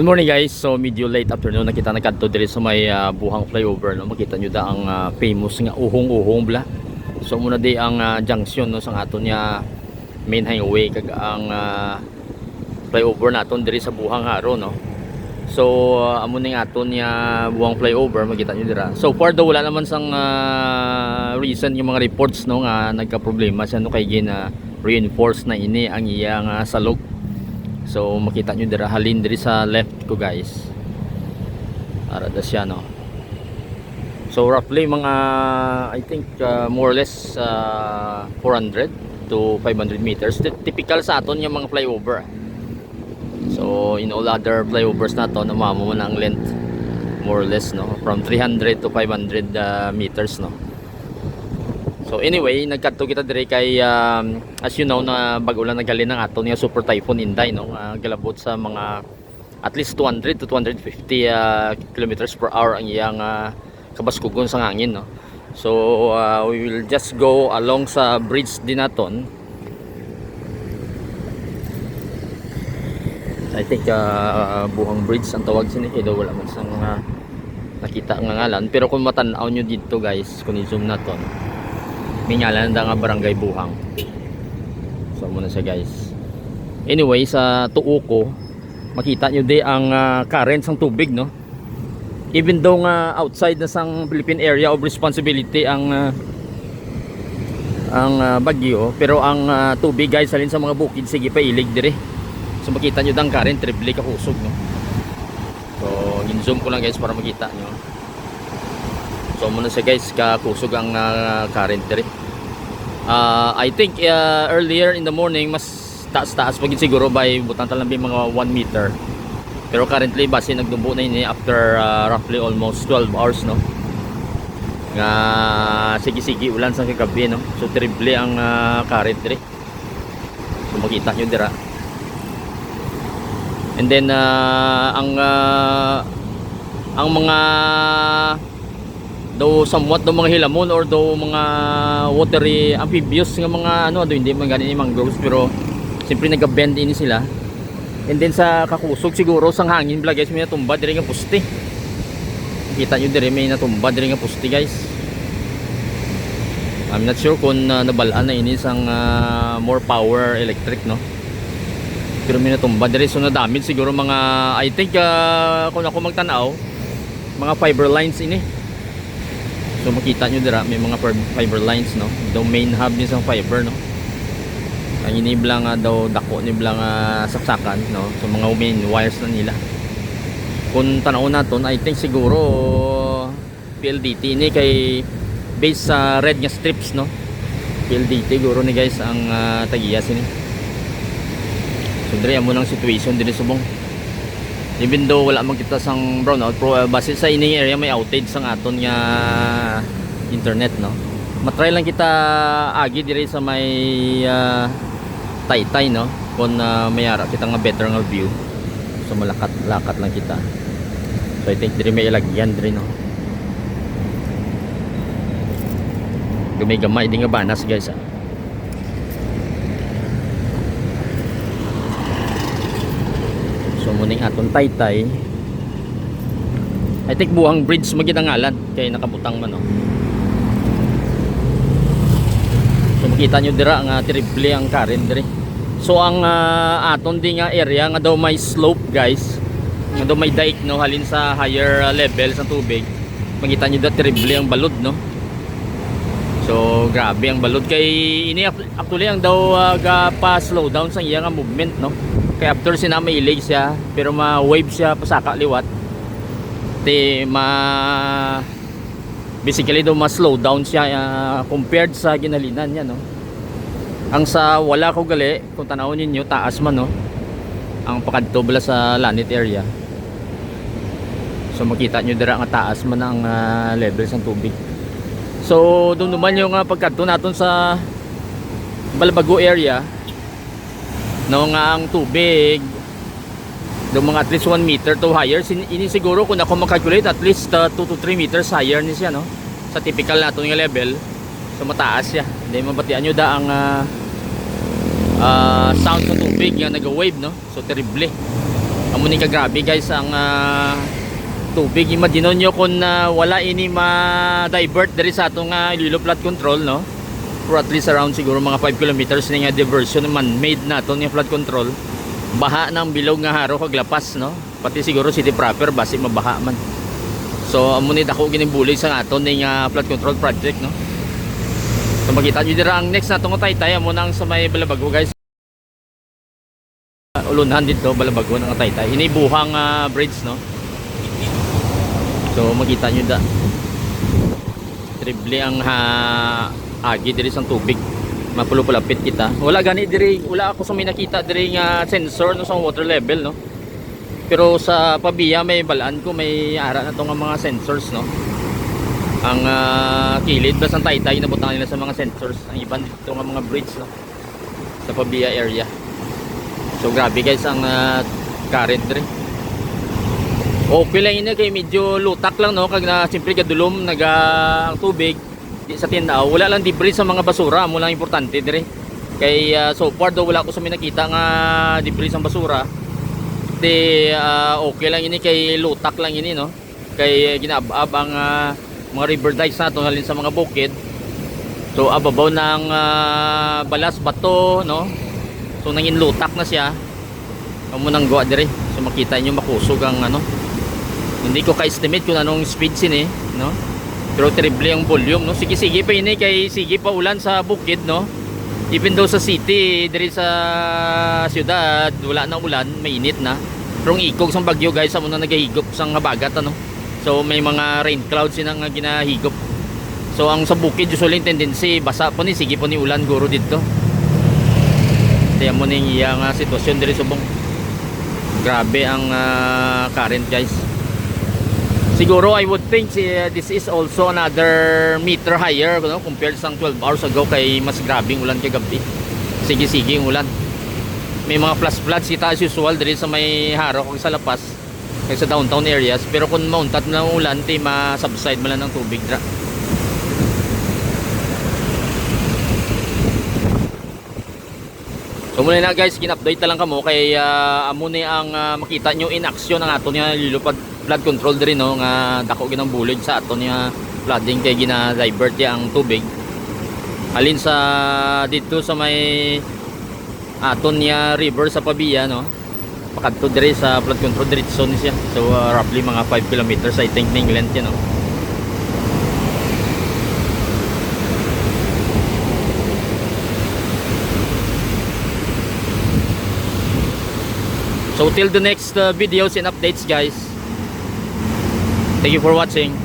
Good morning guys. So medyo late afternoon nakita nagkadto diri sa may buhang flyover no. Makita nyo da ang famous nga uhong-uhong bla. So muna di ang junction no sang aton niya main highway kag ang flyover naton diri sa buhang haro no. So amo ning aton niya buhang flyover makita nyo dira. So far daw wala naman sang recent yung mga reports no nga nagka problema siya no kay gina reinforce na ini ang iyang salog. So makita nyo dira halin diri sa left ko guys. Arada siya no. So roughly mga I think more or less 400 to 500 meters. Typical sa aton yung mga flyover. So in all other flyovers nato namamo man ang length more or less no from 300 to 500 meters no. So anyway, nagkadto kita dire kay as you know na bag-o lang naghalin ng aton nga Super Typhoon Inday no, galabot sa mga at least 200 to 250 kilometers per hour ang iyang kabaskugon sa hangin no. So we will just go along sa bridge din naton. I think buhang bridge ang tawag sini daw wala man sang nakita nga ngalan, pero kung matan-aw nyo dito guys, kung i-zoom naton may ngalan na nga barangay buhang. So muna siya guys. Anyway, sa tuo ko makita nyo di ang current sang tubig no. Even though nga outside na sang Philippine Area of Responsibility ang bagyo, pero ang tubig guys halin sa mga bukid sige pa ilig dire. So makita nyo dang current triple kakusog no. So in-zoom ko lang guys para makita nyo. So muna siya guys kakusog ang current dire. I think earlier in the morning mas taas-taas pagin siguro by butang talambi mga 1 meter. Pero currently base nagdumbo na ini after roughly almost 12 hours no. Nga sige-sige ulan sa kagabi no. So triple ang current dire. So makita nyo dira. And then ang mga daw somewhat daw mga hilamon or daw mga watery amphibious nga mga ano daw hindi man ganin ni mangroves pero siyempre nagabend ini sila. And then sa kakusog siguro sang hangin bla guys may natumba diri nga puste. Kita nyo diri may natumba diri nga puste guys. I'm not sure kung nabalaan na ini sang more power electric no. Pero may natumba diri so na-damage siguro mga I think kung ako magtanaw mga fiber lines ini. So makita nyo dira may mga fiber lines no. Daw main hub ni sang fiber no. Ang inibla nga daw dako nibla nga saksakan no. So mga main wires na nila. Kung tanaw naton I think siguro PLDT ini kay base sa red nga strips no. PLDT siguro ni guys ang tagiyas ini. So dire mo nang situation dire subong. Even though wala magkita sang brownout pro base sa ining area may outage sang aton nga internet no. Matry lang kita agi dire sa may Taytay no kung mayara kita nga better nga view. So malakat-lakat lang kita. So I think dire may ilagyan dire no. Gamay-gamay di nga banas guys So muning aton Taytay I think buhang bridge magita ngalan kay nakabutang man no. So makita nyo dira nga triple ang current diri. So ang aton di nga area nga daw may slope guys. Nga daw may dike no halin sa higher level sa tubig. Makita nyo dira triple ang balod no. So grabe ang balod kay ini actually ang daw pa slow down sa iya nga movement no. Kaya after sinama ilig siya pero ma-wave siya pasaka liwat. Basically daw ma-slow down siya compared sa ginalinan niya no. Ang sa wala ko gali kung tanawon ninyo taas man no. Ang pakadto bala sa Lanit area. So makita nyo dira nga taas man ang level ng tubig. So doon naman yung pagkadto naton sa Balabago area no nga ang tubig do mga at least 1 meter to higher ini siguro kung ako makalculate at least 2 to 3 meters higher ni siya no sa typical nato nga level. So mataas siya hindi mabatian nyo da ang sound sa tubig nga nag-wave no. So terrible amo ni kagrabe guys ang tubig. Imagine nyo kung wala ini ma-divert diri sa atong Iloilo flood control, no, for at least around siguro mga 5 kilometers na nga diversion man-made nato nga flood control. Baha ng bilog nga haro kag lapas, no, pati siguro city proper basi mabaha man. So amo ni dako ginimbulig sa aton ning flood control project, no. So makita nyo dira ang next natong Taytay amo nang sa may Balabago guys. Ulunhan dito Balabago ng Taytay. Ini buhang bridge, no. So makita nyo da triple ang agi diri sang tubig. Mapulupulapit kita. Wala gani diri, wala ako sa may nakita diri nga sensor no sa water level, no. Pero sa Pabia may balaan ko may ara na tong mga sensors, no. Ang kilid ba sang Taytay nabutan nila sa mga sensors. Ang iban dito nga mga bridge, no, sa Pabia area. So grabe guys ang current diri. Okay lang ini kay medyo lutak lang, no, kag na siyempre gadulom ang tubig di sa tindaw. Wala lang debris sa mga basura, mo lang importante dire. Kay so far daw wala ko sa may nakita nga debris sa basura. Di okay lang ini kay lutak lang ini, no. Kay ginabab ang mga river dikes nato halin sa mga bukid. So ababaw ng balas bato, no. So nangin lutak na siya. Amo nang goa dire. So makita niyo makusog ang hindi ko ka-estimate kung anong speed sin, no. Pero terrible ang volume, no. Sige pa ini kay sige pa ulan sa bukid, no. Even though sa city, diri sa syudad wala na ulan, mainit na. Pero ang ikog sang bagyo guys, amo na nagahigop sang habagat, ano. So may mga rain clouds sinang ginahigop. So ang sa bukid usually tendency basa po ni sige po ni ulan guro dito. Kaya mo ning iyang sitwasyon diri subong. Grabe ang current guys. Siguro I would think this is also another meter higher, no, compared sa 12 hours ago kay mas grabing ulan kagabi. Sige ang ulan. May mga flash floods kita as usual diri sa may Haro kag sa Lapas kag sa downtown areas, pero kung mauntat na ulan ti ma-subside man lang ng tubig dra. So muna na guys, kin-update na lang kamo kay amo ni ang makita nyo in action ang ato niya lilupad flood control diri, no, nga dako ginang bulig sa ato niya flooding kay gina-divert ya ang tubig alin sa dito sa may aton niya river sa Pabia, no, pakadto diri sa flood control diretso ni siya. So roughly mga 5 kilometers I think ning length yan, no. So till the next videos and updates guys. Thank you for watching.